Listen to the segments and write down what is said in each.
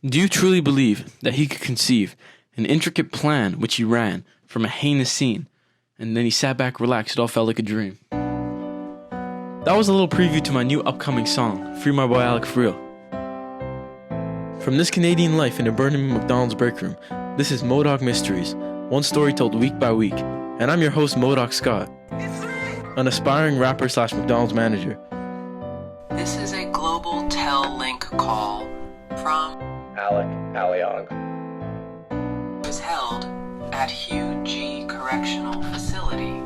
Do you truly believe that he could conceive an intricate plan which he ran from a heinous scene, and then he sat back relaxed, it all felt like a dream? That was a little preview to my new upcoming song, Free My Boy Alec For Real. From this Canadian life in a burning McDonald's break room, this is Modok Mysteries, one story told week by week, and I'm your host Modok Scott, an aspiring rapper / McDonald's manager. This is a global tel-link call from Alec Aliong. was held at Hugh G. Correctional Facility.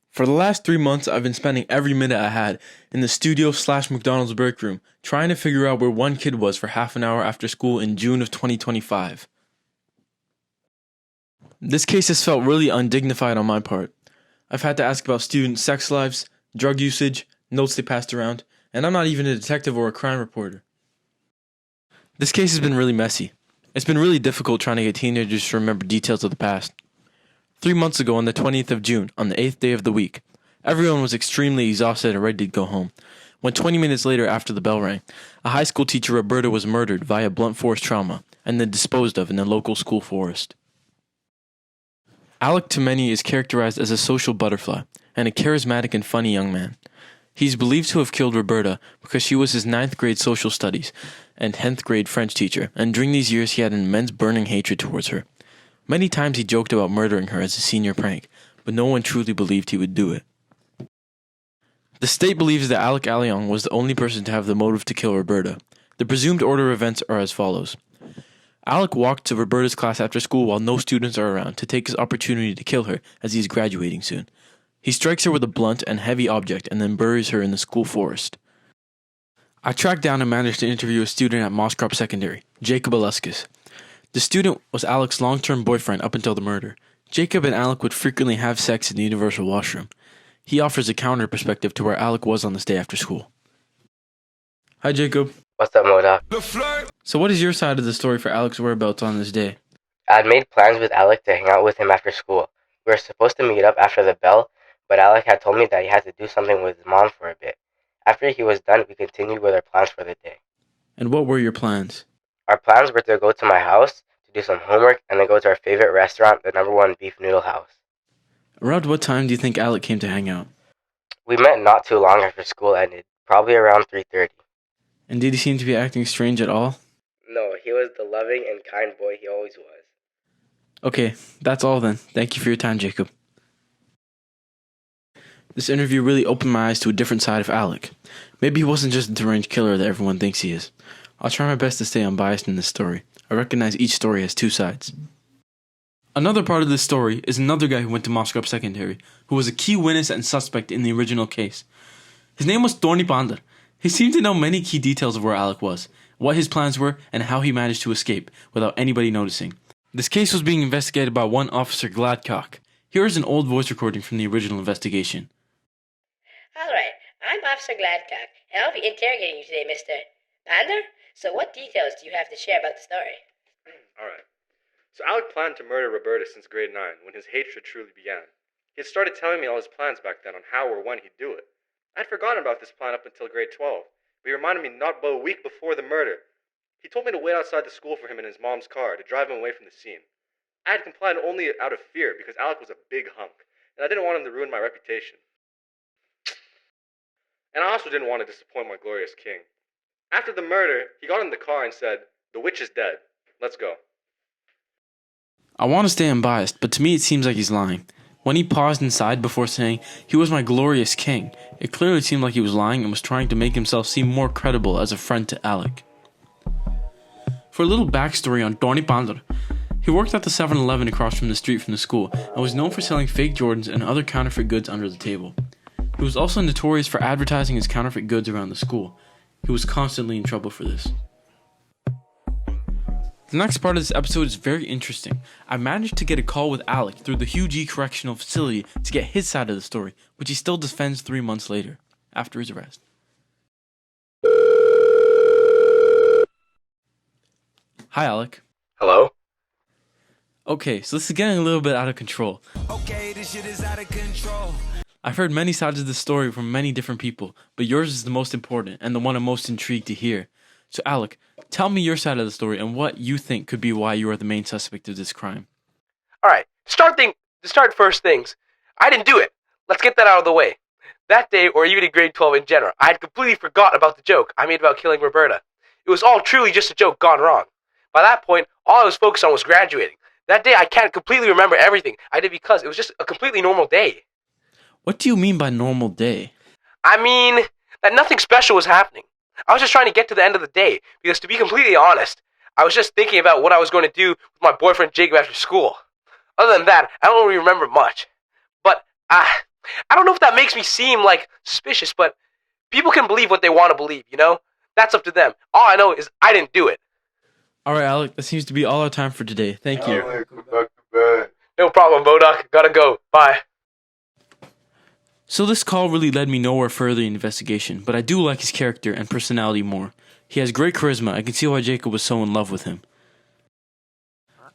For the last 3 months, I've been spending every minute I had in the studio / McDonald's break room trying to figure out where one kid was for half an hour after school in June of 2025. This case has felt really undignified on my part. I've had to ask about students' sex lives, drug usage, notes they passed around, and I'm not even a detective or a crime reporter. This case has been really messy. It's been really difficult trying to get teenagers to remember details of the past. 3 months ago on the 20th of June, on the 8th day of the week, everyone was extremely exhausted and ready to go home. When 20 minutes later after the bell rang, a high school teacher, Roberta, was murdered via blunt force trauma and then disposed of in the local school forest. Alec to many is characterized as a social butterfly and a charismatic and funny young man. He's believed to have killed Roberta because she was his 9th grade social studies and 10th grade French teacher, and during these years he had an immense burning hatred towards her. Many times he joked about murdering her as a senior prank, but no one truly believed he would do it. The state believes that Alec Aliong was the only person to have the motive to kill Roberta. The presumed order of events are as follows. Alec walked to Roberta's class after school while no students are around to take his opportunity to kill her as he is graduating soon. He strikes her with a blunt and heavy object and then buries her in the school forest. I tracked down and managed to interview a student at Mosscrop Secondary, Jacob Aluskas. The student was Alec's long-term boyfriend up until the murder. Jacob and Alec would frequently have sex in the universal washroom. He offers a counter perspective to where Alec was on this day after school. Hi, Jacob. What's up, Modok? So what is your side of the story for Alec's whereabouts on this day? I had made plans with Alec to hang out with him after school. We were supposed to meet up after the bell, but Alec had told me that he had to do something with his mom for a bit. After he was done, we continued with our plans for the day. And what were your plans? Our plans were to go to my house, to do some homework, and then go to our favorite restaurant, the #1 beef noodle house. Around what time do you think Alec came to hang out? We met not too long after school ended, probably around 3:30. And did he seem to be acting strange at all? No, he was the loving and kind boy he always was. Okay, that's all then. Thank you for your time, Jacob. This interview really opened my eyes to a different side of Alec. Maybe he wasn't just the deranged killer that everyone thinks he is. I'll try my best to stay unbiased in this story. I recognize each story has two sides. Another part of this story is another guy who went to Mosscrop Secondary, who was a key witness and suspect in the original case. His name was Tony Pander. He seemed to know many key details of where Alec was, what his plans were, and how he managed to escape without anybody noticing. This case was being investigated by one Officer Gladcock. Here is an old voice recording from the original investigation. Alright, I'm Officer Gladcock, and I'll be interrogating you today, Mr. Pander. So what details do you have to share about the story? Alright. So Alec planned to murder Roberta since grade 9, when his hatred truly began. He had started telling me all his plans back then on how or when he'd do it. I had forgotten about this plan up until grade 12, but he reminded me not but a week before the murder. He told me to wait outside the school for him in his mom's car to drive him away from the scene. I had complied only out of fear because Alec was a big hunk, and I didn't want him to ruin my reputation. And I also didn't want to disappoint my glorious king. After the murder, he got in the car and said, "The witch is dead. Let's go." I want to stay unbiased, but to me it seems like he's lying. When he paused inside before saying, "He was my glorious king," it clearly seemed like he was lying and was trying to make himself seem more credible as a friend to Alec. For a little backstory on Tony Pander, he worked at the 7-Eleven across from the street from the school and was known for selling fake Jordans and other counterfeit goods under the table. He was also notorious for advertising his counterfeit goods around the school. He was constantly in trouble for this. The next part of this episode is very interesting. I managed to get a call with Alec through the Hugh G. Correctional Facility to get his side of the story, which he still defends 3 months later, after his arrest. Hi, Alec. Hello? Okay, so this is getting a little bit out of control. Okay, this shit is out of control. I've heard many sides of this story from many different people, but yours is the most important and the one I'm most intrigued to hear. So, Alec, tell me your side of the story and what you think could be why you are the main suspect of this crime. Alright, to start first things. I didn't do it. Let's get that out of the way. That day, or even in grade 12 in general, I had completely forgot about the joke I made about killing Roberta. It was all truly just a joke gone wrong. By that point, all I was focused on was graduating. That day, I can't completely remember everything I did because it was just a completely normal day. What do you mean by normal day? I mean, that nothing special was happening. I was just trying to get to the end of the day, because to be completely honest, I was just thinking about what I was going to do with my boyfriend Jacob after school. Other than that, I don't really remember much. But, I don't know if that makes me seem, suspicious, but people can believe what they want to believe, you know? That's up to them. All I know is I didn't do it. Alright, Alec, that seems to be all our time for today. Thank you. Alec, come back to bed. No problem, Modok. Gotta go. Bye. So this call really led me nowhere further in the investigation, but I do like his character and personality more. He has great charisma. I can see why Jacob was so in love with him.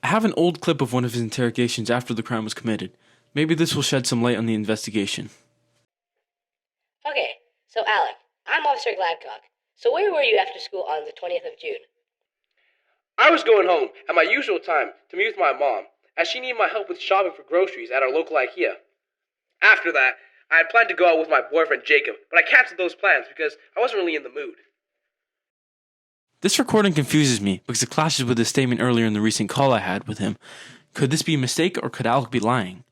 I have an old clip of one of his interrogations after the crime was committed. Maybe this will shed some light on the investigation. Okay, so Alec, I'm Officer Gladcock. So where were you after school on the 20th of June? I was going home at my usual time to meet with my mom, as she needed my help with shopping for groceries at our local IKEA. After that, I had planned to go out with my boyfriend Jacob, but I canceled those plans because I wasn't really in the mood. This recording confuses me because it clashes with his statement earlier in the recent call I had with him. Could this be a mistake or could Alec be lying?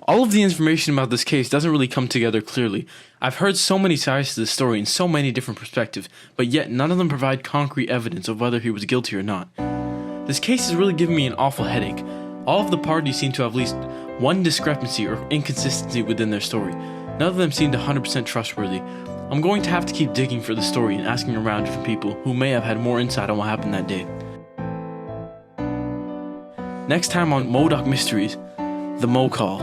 All of the information about this case doesn't really come together clearly. I've heard so many sides to this story in so many different perspectives, but yet none of them provide concrete evidence of whether he was guilty or not. This case is really giving me an awful headache. All of the parties seem to have at least one discrepancy or inconsistency within their story. None of them seemed 100% trustworthy. I'm going to have to keep digging for the story and asking around different people who may have had more insight on what happened that day. Next time on Modok Mysteries, the Mo Call.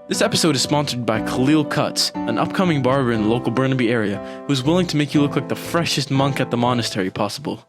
This episode is sponsored by Khalil Cuts, an upcoming barber in the local Burnaby area who is willing to make you look like the freshest monk at the monastery possible.